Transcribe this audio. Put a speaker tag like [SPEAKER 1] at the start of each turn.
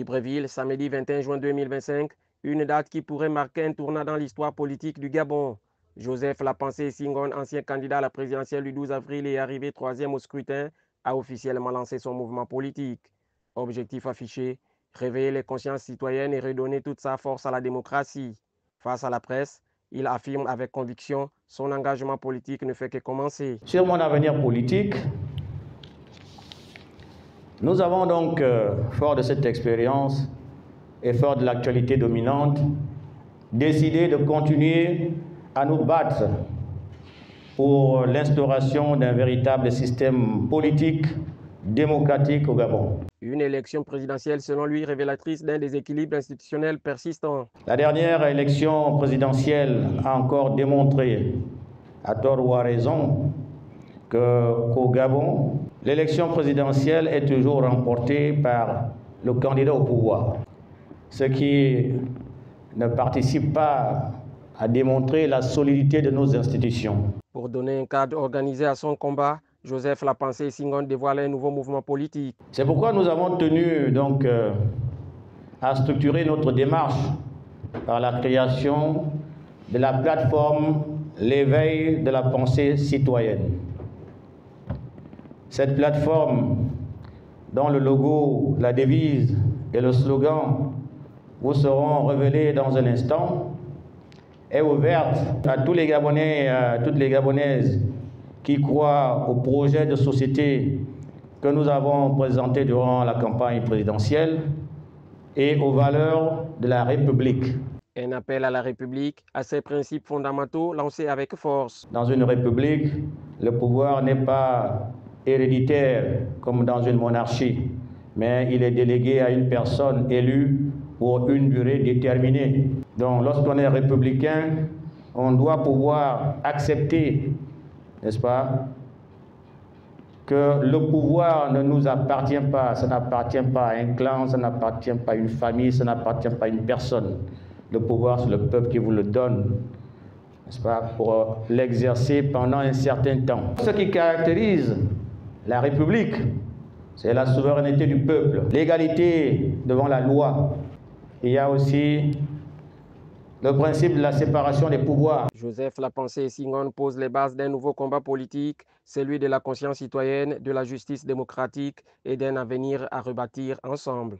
[SPEAKER 1] Libreville, samedi 21 juin 2025, une date qui pourrait marquer un tournant dans l'histoire politique du Gabon. Joseph Lapensée Senghor, ancien candidat à la présidentielle du 12 avril et arrivé troisième au scrutin, a officiellement lancé son mouvement politique. Objectif affiché, réveiller les consciences citoyennes et redonner toute sa force à la démocratie. Face à la presse, il affirme avec conviction son engagement politique ne fait que commencer.
[SPEAKER 2] Sur mon avenir politique, nous avons donc, fort de cette expérience et fort de l'actualité dominante, décidé de continuer à nous battre pour l'instauration d'un véritable système politique démocratique au Gabon.
[SPEAKER 1] Une élection présidentielle, selon lui, révélatrice d'un déséquilibre institutionnel persistant.
[SPEAKER 2] La dernière élection présidentielle a encore démontré, à tort ou à raison, qu'au Gabon, l'élection présidentielle est toujours remportée par le candidat au pouvoir, ce qui ne participe pas à démontrer la solidité de nos institutions.
[SPEAKER 1] Pour donner un cadre organisé à son combat, Joseph Lapensée Senghor dévoile un nouveau mouvement politique.
[SPEAKER 2] C'est pourquoi nous avons tenu donc à structurer notre démarche par la création de la plateforme L'éveil de la pensée citoyenne. Cette plateforme, dont le logo, la devise et le slogan vous seront révélés dans un instant, est ouverte à tous les Gabonais, à toutes les Gabonaises qui croient au projet de société que nous avons présenté durant la campagne présidentielle et aux valeurs de la République.
[SPEAKER 1] Un appel à la République, à ses principes fondamentaux lancés avec force.
[SPEAKER 2] Dans une République, le pouvoir n'est pas héréditaire comme dans une monarchie, mais il est délégué à une personne élue pour une durée déterminée. Donc lorsqu'on est républicain, on doit pouvoir accepter, n'est-ce pas, que le pouvoir ne nous appartient pas, ça n'appartient pas à un clan, ça n'appartient pas à une famille, ça n'appartient pas à une personne. Le pouvoir, c'est le peuple qui vous le donne, n'est-ce pas, pour l'exercer pendant un certain temps. Ce qui caractérise la République, c'est la souveraineté du peuple, l'égalité devant la loi. Il y a aussi le principe de la séparation des pouvoirs.
[SPEAKER 1] Joseph Lapensée Senghor pose les bases d'un nouveau combat politique, celui de la conscience citoyenne, de la justice démocratique et d'un avenir à rebâtir ensemble.